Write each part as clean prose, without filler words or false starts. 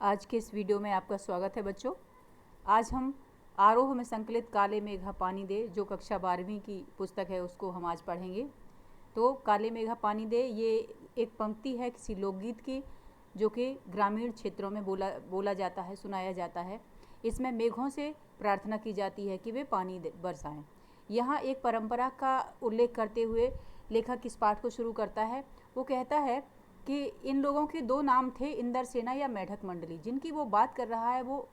आज के इस वीडियो में आपका स्वागत है बच्चों। आज हम आरोह में संकलित काले मेघा पानी दे जो कक्षा 12वीं की पुस्तक है उसको हम आज पढ़ेंगे। तो काले मेघा पानी दे ये एक पंक्ति है किसी लोकगीत की जो कि ग्रामीण क्षेत्रों में बोला जाता है, सुनाया जाता है। इसमें मेघों से प्रार्थना की जाती है कि वे पानी बरसाएं। यहाँ एक परंपरा का उल्लेख करते हुए लेखक इस पाठ को शुरू करता है। वो कहता है कि इन लोगों के दो नाम थे, इंदर सेना या मेढक मंडली। जिनकी वो बात कर रहा है वो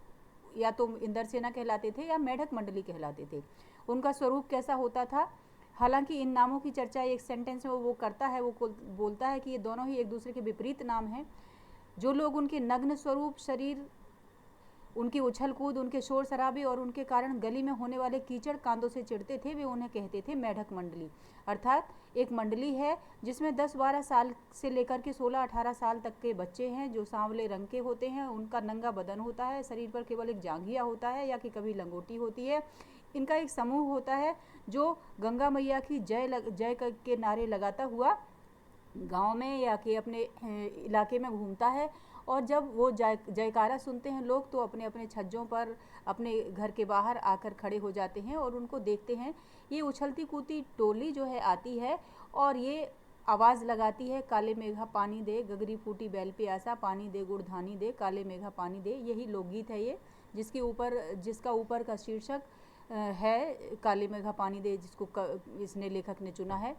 या तो इंदर सेना कहलाते थे या मेढक मंडली कहलाते थे। उनका स्वरूप कैसा होता था, हालांकि इन नामों की चर्चा एक सेंटेंस में वो करता है। वो बोलता है कि ये दोनों ही एक दूसरे के विपरीत नाम हैं। जो लोग उनके नग्न स्वरूप, शरीर, उनकी उछल कूद, उनके शोर शराबे और उनके कारण गली में होने वाले कीचड़ कांदों से चिढ़ते थे, वे उन्हें कहते थे मेढक मंडली। अर्थात एक मंडली है जिसमें 10-12 साल से लेकर के 16-18 साल तक के बच्चे हैं जो सांवले रंग के होते हैं। उनका नंगा बदन होता है, शरीर पर केवल एक जांघिया होता है या कि कभी लंगोटी होती है। इनका एक समूह होता है जो गंगा मैया की जय के नारे लगाता हुआ गांव में या कि अपने इलाके में घूमता है। और जब वो जयकारा सुनते हैं लोग तो अपने अपने छज्जों पर, अपने घर के बाहर आकर खड़े हो जाते हैं और उनको देखते हैं। ये उछलती कूदती टोली जो है आती है और ये आवाज़ लगाती है, काले मेघा पानी दे, गगरी फूटी बैल पे आसा, पानी दे गुड़ धानी दे, काले मेघा पानी दे। यही लोकगीत है ये, जिसका ऊपर का शीर्षक है काले मेघा पानी दे, जिसको इसने लेखक ने चुना है।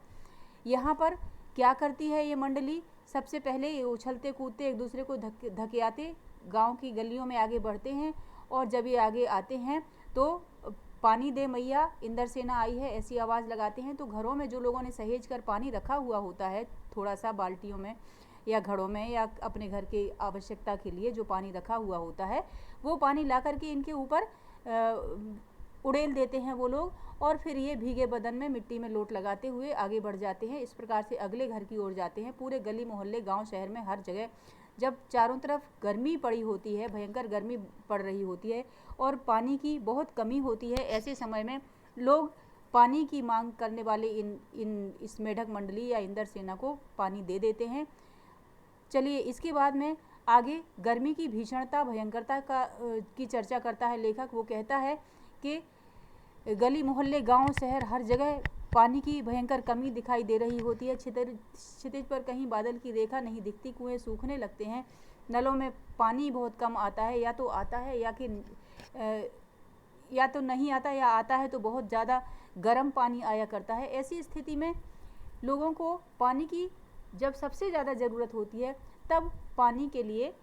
यहाँ पर क्या करती है ये मंडली? सबसे पहले ये उछलते कूदते एक दूसरे को धकेआते गांव की गलियों में आगे बढ़ते हैं। और जब ये आगे आते हैं तो पानी दे मैया, इंदर सेना आई है, ऐसी आवाज़ लगाते हैं। तो घरों में जो लोगों ने सहेज कर पानी रखा हुआ होता है, थोड़ा सा बाल्टियों में या घड़ों में या अपने घर की आवश्यकता के लिए जो पानी रखा हुआ होता है, वो पानी ला करके इनके ऊपर उड़ेल देते हैं वो लोग। और फिर ये भीगे बदन में मिट्टी में लोट लगाते हुए आगे बढ़ जाते हैं। इस प्रकार से अगले घर की ओर जाते हैं। पूरे गली मोहल्ले, गांव शहर में हर जगह जब चारों तरफ गर्मी पड़ी होती है, भयंकर गर्मी पड़ रही होती है और पानी की बहुत कमी होती है, ऐसे समय में लोग पानी की मांग करने वाले इस मेढक मंडली या इंदर सेना को पानी दे देते हैं। चलिए इसके बाद में आगे गर्मी की भीषणता, भयंकरता की चर्चा करता है लेखक। वो कहता है कि गली मोहल्ले, गांव शहर, हर जगह पानी की भयंकर कमी दिखाई दे रही होती है। क्षितिज पर कहीं बादल की रेखा नहीं दिखती, कुएं सूखने लगते हैं, नलों में पानी बहुत कम आता है, या तो आता है या तो नहीं आता, या आता है तो बहुत ज़्यादा गर्म पानी आया करता है। ऐसी स्थिति में लोगों को पानी की जब सबसे ज़्यादा ज़रूरत होती है तब पानी के लिए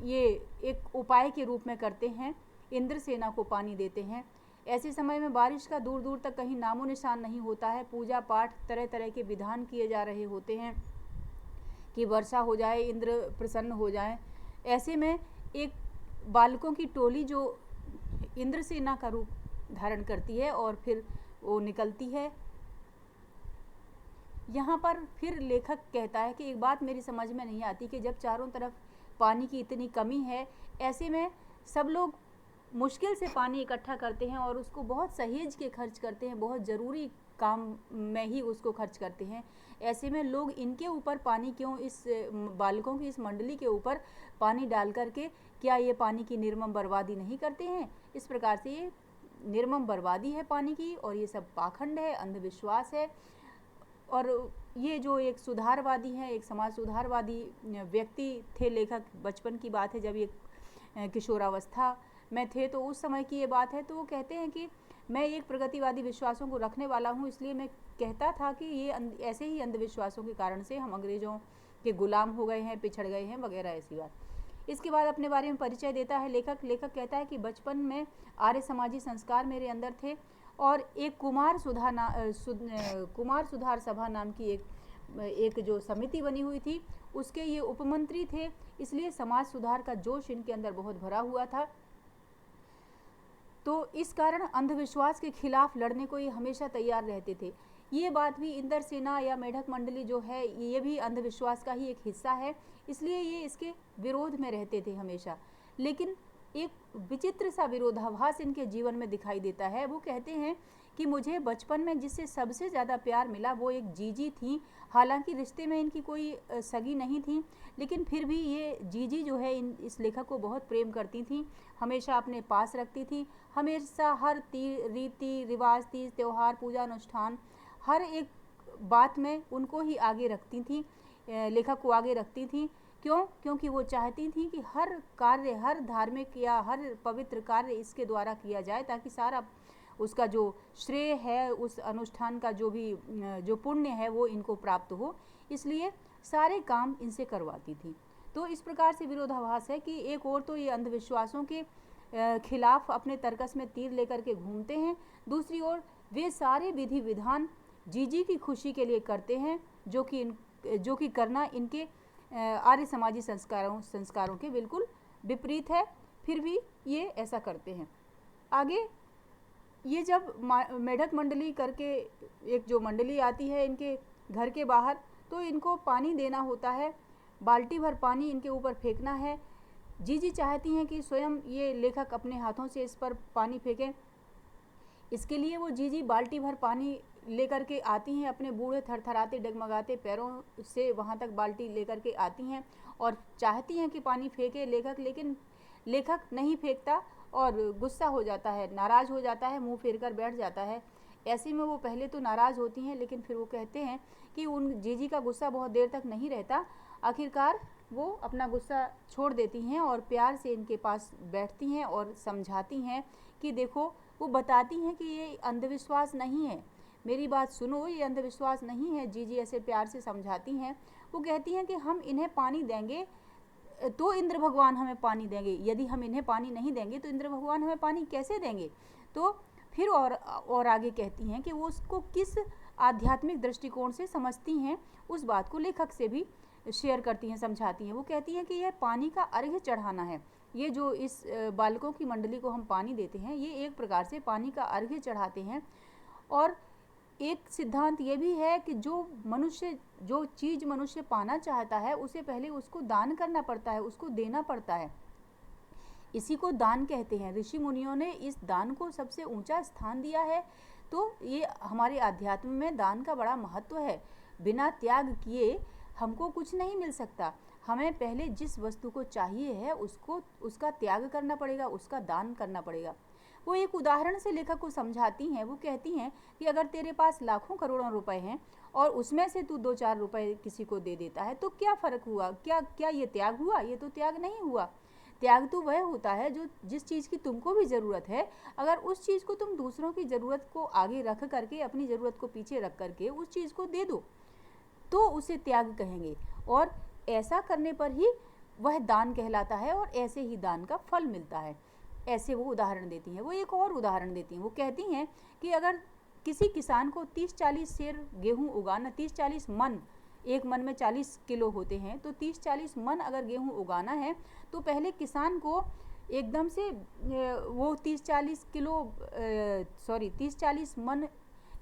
ये एक उपाय के रूप में करते हैं, इंद्र सेना को पानी देते हैं। ऐसे समय में बारिश का दूर दूर तक कहीं नामो निशान नहीं होता है। पूजा पाठ, तरह तरह के विधान किए जा रहे होते हैं कि वर्षा हो जाए, इंद्र प्रसन्न हो जाए। ऐसे में एक बालकों की टोली जो इंद्र सेना का रूप धारण करती है और फिर वो निकलती है। यहाँ पर फिर लेखक कहता है कि एक बात मेरी समझ में नहीं आती कि जब चारों तरफ पानी की इतनी कमी है, ऐसे में सब लोग मुश्किल से पानी इकट्ठा करते हैं और उसको बहुत सहेज के खर्च करते हैं, बहुत ज़रूरी काम में ही उसको खर्च करते हैं। ऐसे में लोग इनके ऊपर पानी क्यों, इस बालकों की इस मंडली के ऊपर पानी डाल करके क्या ये पानी की निर्मम बर्बादी नहीं करते हैं? इस प्रकार से ये निर्मम बर्बादी है पानी की और ये सब पाखंड है, अंधविश्वास है। और ये जो एक सुधारवादी हैं, एक समाज सुधारवादी व्यक्ति थे लेखक, बचपन की बात है जब ये किशोरावस्था में थे तो उस समय की ये बात है। तो वो कहते हैं कि मैं एक प्रगतिवादी विश्वासों को रखने वाला हूँ, इसलिए मैं कहता था कि ये ऐसे ही अंधविश्वासों के कारण से हम अंग्रेज़ों के गुलाम हो गए हैं, पिछड़ गए हैं वगैरह ऐसी बात। इसके बाद अपने बारे में परिचय देता है लेखक कहता है कि बचपन में आर्य समाजी संस्कार मेरे अंदर थे और एक कुमार सुधार सभा नाम की एक जो समिति बनी हुई थी उसके ये उपमंत्री थे, इसलिए समाज सुधार का जोश इनके अंदर बहुत भरा हुआ था। तो इस कारण अंधविश्वास के खिलाफ लड़ने को ये हमेशा तैयार रहते थे। ये बात भी, इंदर सेना या मेढक मंडली जो है ये भी अंधविश्वास का ही एक हिस्सा है, इसलिए ये इसके विरोध में रहते थे हमेशा। लेकिन एक विचित्र सा विरोधाभास इनके जीवन में दिखाई देता है। वो कहते हैं कि मुझे बचपन में जिससे सबसे ज़्यादा प्यार मिला वो एक जीजी थी। हालांकि रिश्ते में इनकी कोई सगी नहीं थी, लेकिन फिर भी ये जीजी जो है इस लेखक को बहुत प्रेम करती थी, हमेशा अपने पास रखती थी। हमेशा हर रीति रिवाज, तीज त्यौहार, पूजा अनुष्ठान, हर एक बात में उनको ही आगे रखती थी, लेखक को आगे रखती थी। क्यों? क्योंकि वो चाहती थी कि हर कार्य, हर धार्मिक या हर पवित्र कार्य इसके द्वारा किया जाए, ताकि सारा उसका जो श्रेय है, उस अनुष्ठान का जो पुण्य है वो इनको प्राप्त हो, इसलिए सारे काम इनसे करवाती थी। तो इस प्रकार से विरोधाभास है कि एक ओर तो ये अंधविश्वासों के खिलाफ अपने तर्कस में तीर लेकर के घूमते हैं, दूसरी ओर वे सारे विधि विधान जीजी की खुशी के लिए करते हैं, जो कि करना इनके आर्य समाजी संस्कारों के बिल्कुल विपरीत है, फिर भी ये ऐसा करते हैं। आगे ये जब मेढक मंडली करके एक जो मंडली आती है इनके घर के बाहर, तो इनको पानी देना होता है, बाल्टी भर पानी इनके ऊपर फेंकना है। जीजी चाहती हैं कि स्वयं ये लेखक अपने हाथों से इस पर पानी फेंकें। इसके लिए वो जीजी बाल्टी भर पानी लेकर के आती हैं, अपने बूढ़े थरथराते डगमगाते पैरों से वहाँ तक बाल्टी लेकर के आती हैं और चाहती हैं कि पानी फेंके लेखक, लेकिन लेखक नहीं फेंकता और गुस्सा हो जाता है, नाराज़ हो जाता है, मुंह फेर कर बैठ जाता है। ऐसे में वो पहले तो नाराज़ होती हैं, लेकिन फिर वो कहते हैं कि उन जीजी का गुस्सा बहुत देर तक नहीं रहता। आखिरकार वो अपना गुस्सा छोड़ देती हैं और प्यार से इनके पास बैठती हैं और समझाती हैं कि देखो, वो बताती हैं कि ये अंधविश्वास नहीं है, मेरी बात सुनो, ये अंधविश्वास नहीं है। जीजी ऐसे प्यार से समझाती हैं। वो कहती हैं कि हम इन्हें पानी देंगे तो इंद्र भगवान हमें पानी देंगे, यदि हम इन्हें पानी नहीं देंगे तो इंद्र भगवान हमें पानी कैसे देंगे। तो फिर और आगे कहती हैं कि वो उसको किस आध्यात्मिक दृष्टिकोण से समझती हैं, उस बात को लेखक से भी शेयर करती हैं, समझाती हैं। वो कहती हैं कि यह पानी का अर्घ्य चढ़ाना है। ये जो इस बालकों की मंडली को हम पानी देते हैं, ये एक प्रकार से पानी का अर्घ्य चढ़ाते हैं। और एक सिद्धांत ये भी है कि जो चीज़ मनुष्य पाना चाहता है, उसे पहले उसको दान करना पड़ता है, उसको देना पड़ता है। इसी को दान कहते हैं। ऋषि मुनियों ने इस दान को सबसे ऊंचा स्थान दिया है। तो ये हमारे अध्यात्म में दान का बड़ा महत्व है। बिना त्याग किए हमको कुछ नहीं मिल सकता। हमें पहले जिस वस्तु को चाहिए है उसका त्याग करना पड़ेगा, उसका दान करना पड़ेगा। वो एक उदाहरण से लेखक को समझाती हैं। वो कहती हैं कि अगर तेरे पास लाखों करोड़ों रुपए हैं और उसमें से तू 2-4 रुपए किसी को दे देता है, तो क्या फ़र्क हुआ? क्या ये त्याग हुआ? ये तो त्याग नहीं हुआ। त्याग तो वह होता है जो जिस चीज़ की तुमको भी ज़रूरत है, अगर उस चीज़ को तुम दूसरों की ज़रूरत को आगे रख करके, अपनी ज़रूरत को पीछे रख करके उस चीज़ को दे दो, तो उसे त्याग कहेंगे। और ऐसा करने पर ही वह दान कहलाता है और ऐसे ही दान का फल मिलता है। ऐसे वो उदाहरण देती हैं। वो एक और उदाहरण देती हैं। वो कहती हैं कि अगर किसी किसान को 30-40 सेर गेहूँ उगाना, 30-40 मन, एक मन में 40 किलो होते हैं, तो 30-40 मन अगर गेहूँ उगाना है, तो पहले किसान को एकदम से वो 30-40 मन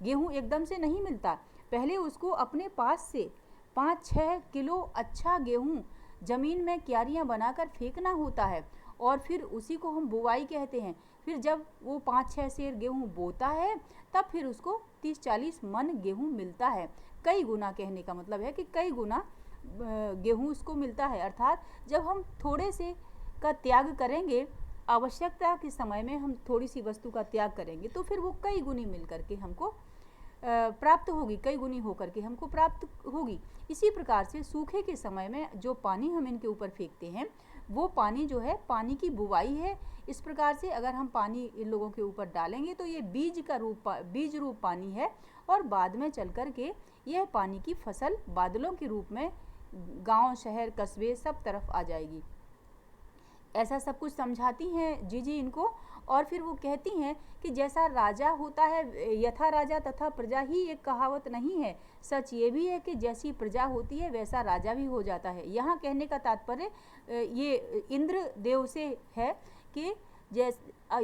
गेहूँ एकदम से नहीं मिलता। पहले उसको अपने पास से 5-6 किलो अच्छा गेहूँ ज़मीन में क्यारियाँ बनाकर फेंकना होता है और फिर उसी को हम बुवाई कहते हैं। फिर जब वो 5-6 सेर गेहूँ बोता है, तब फिर उसको 30-40 मन गेहूँ मिलता है। कई गुना कहने का मतलब है कि कई गुना गेहूँ उसको मिलता है। अर्थात जब हम थोड़े से का त्याग करेंगे, आवश्यकता के समय में हम थोड़ी सी वस्तु का त्याग करेंगे, तो फिर वो कई गुनी मिल करके हमको प्राप्त होगी, कई गुनी होकर के हमको प्राप्त होगी। इसी प्रकार से सूखे के समय में जो पानी हम इनके ऊपर फेंकते हैं, वो पानी जो है पानी की बुवाई है। इस प्रकार से अगर हम पानी इन लोगों के ऊपर डालेंगे तो ये बीज रूप पानी है और बाद में चल कर के यह पानी की फसल बादलों के रूप में गांव, शहर, कस्बे सब तरफ आ जाएगी। ऐसा सब कुछ समझाती हैं जीजी इनको। और फिर वो कहती हैं कि जैसा राजा होता है, यथा राजा तथा प्रजा ही एक कहावत नहीं है। सच ये भी है कि जैसी प्रजा होती है वैसा राजा भी हो जाता है। यहाँ कहने का तात्पर्य ये इंद्र देव से है कि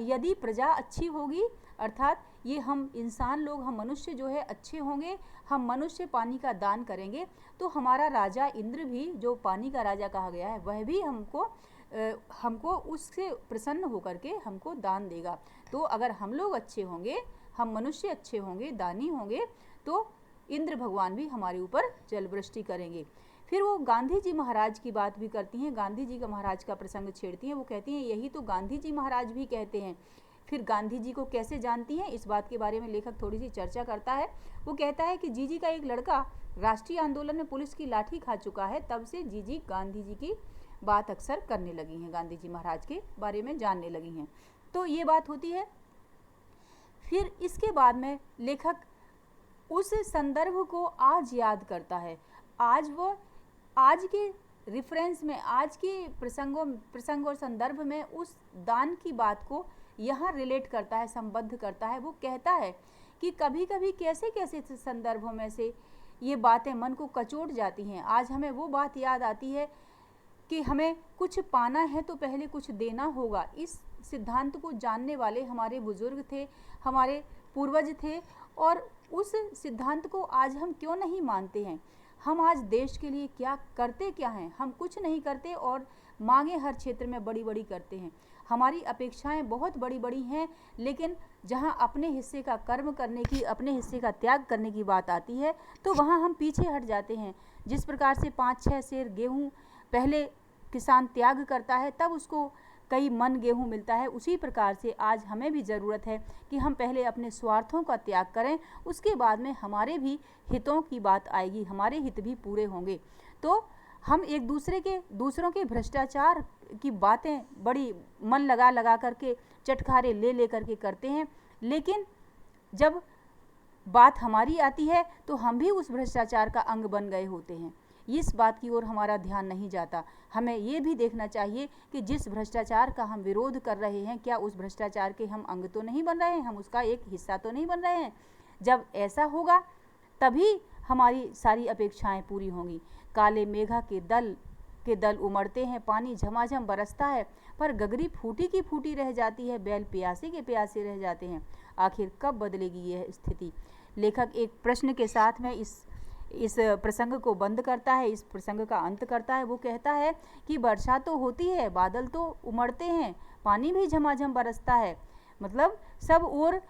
यदि प्रजा अच्छी होगी, अर्थात ये हम इंसान लोग, हम मनुष्य जो है अच्छे होंगे, हम मनुष्य पानी का दान करेंगे, तो हमारा राजा इंद्र भी, जो पानी का राजा कहा गया है, वह भी हमको उससे प्रसन्न होकर के हमको दान देगा। तो अगर हम लोग अच्छे होंगे, हम मनुष्य अच्छे होंगे, दानी होंगे, तो इंद्र भगवान भी हमारे ऊपर जल वृष्टि करेंगे। फिर वो गांधी जी महाराज की बात भी करती हैं, गांधी जी का महाराज का प्रसंग छेड़ती हैं। वो कहती हैं यही तो गांधी जी महाराज भी कहते हैं। फिर गांधी जी को कैसे जानती हैं, इस बात के बारे में लेखक थोड़ी सी चर्चा करता है। वो कहता है कि जीजी का एक लड़का राष्ट्रीय आंदोलन में पुलिस की लाठी खा चुका है, तब से जीजी गांधी जी की बात अक्सर करने लगी हैं, गांधी जी महाराज के बारे में जानने लगी हैं। तो ये बात होती है। फिर इसके बाद में लेखक उस संदर्भ को आज याद करता है। आज वो आज के रिफरेंस में, आज के प्रसंग और संदर्भ में उस दान की बात को यहाँ रिलेट करता है, संबद्ध करता है। वो कहता है कि कभी कभी कैसे कैसे संदर्भों में से ये बातें मन को कचोट जाती हैं। आज हमें वो बात याद आती है कि हमें कुछ पाना है तो पहले कुछ देना होगा। इस सिद्धांत को जानने वाले हमारे बुजुर्ग थे, हमारे पूर्वज थे, और उस सिद्धांत को आज हम क्यों नहीं मानते हैं। हम आज देश के लिए क्या करते क्या हैं? हम कुछ नहीं करते और मांगे हर क्षेत्र में बड़ी बड़ी करते हैं। हमारी अपेक्षाएं बहुत बड़ी बड़ी हैं, लेकिन जहां अपने हिस्से का कर्म करने की, अपने हिस्से का त्याग करने की बात आती है तो वहां हम पीछे हट जाते हैं। जिस प्रकार से 5-6 सेर गेहूँ पहले किसान त्याग करता है, तब उसको कई मन गेहूँ मिलता है, उसी प्रकार से आज हमें भी ज़रूरत है कि हम पहले अपने स्वार्थों का त्याग करें, उसके बाद में हमारे भी हितों की बात आएगी, हमारे हित भी पूरे होंगे। तो हम एक दूसरों के भ्रष्टाचार की बातें बड़ी मन लगा लगा करके, चटखारे ले ले करके करते हैं, लेकिन जब बात हमारी आती है तो हम भी उस भ्रष्टाचार का अंग बन गए होते हैं। इस बात की ओर हमारा ध्यान नहीं जाता। हमें ये भी देखना चाहिए कि जिस भ्रष्टाचार का हम विरोध कर रहे हैं, क्या उस भ्रष्टाचार के हम अंग तो नहीं बन रहे हैं, हम उसका एक हिस्सा तो नहीं बन रहे हैं। जब ऐसा होगा तभी हमारी सारी अपेक्षाएं पूरी होंगी। काले मेघा के दल उमड़ते हैं, पानी झमाझम बरसता है, पर गगरी फूटी की फूटी रह जाती है, बैल प्यासे के प्यासे रह जाते हैं। आखिर कब बदलेगी यह स्थिति? लेखक एक प्रश्न के साथ में इस प्रसंग को बंद करता है, इस प्रसंग का अंत करता है। वो कहता है कि वर्षा तो होती है, बादल तो उमड़ते हैं, पानी भी झमाझम बरसता है, मतलब सब और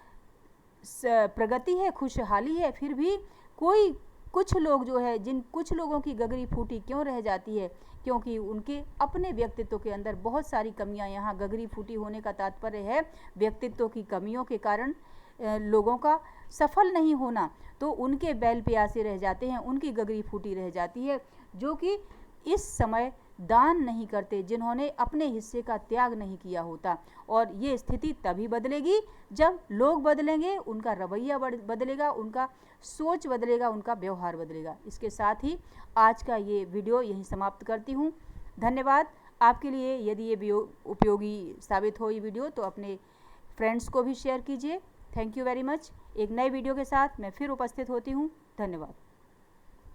प्रगति है, खुशहाली है, फिर भी कुछ लोग जो है, कुछ लोगों की गगरी फूटी क्यों रह जाती है? क्योंकि उनके अपने व्यक्तित्व के अंदर बहुत सारी कमियां। यहाँ गगरी फूटी होने का तात्पर्य है व्यक्तित्व की कमियों के कारण लोगों का सफल नहीं होना, तो उनके बैल प्यासे रह जाते हैं, उनकी गगरी फूटी रह जाती है, जो कि इस समय दान नहीं करते, जिन्होंने अपने हिस्से का त्याग नहीं किया होता। और ये स्थिति तभी बदलेगी जब लोग बदलेंगे, उनका रवैया बदलेगा, उनका सोच बदलेगा, उनका व्यवहार बदलेगा। इसके साथ ही आज का ये वीडियो यहीं समाप्त करती हूँ। धन्यवाद। आपके लिए यदि ये उपयोगी साबित हो ये वीडियो तो अपने फ्रेंड्स को भी शेयर कीजिए। Thank you very much. एक नए वीडियो के साथ मैं फिर उपस्थित होती हूँ। धन्यवाद।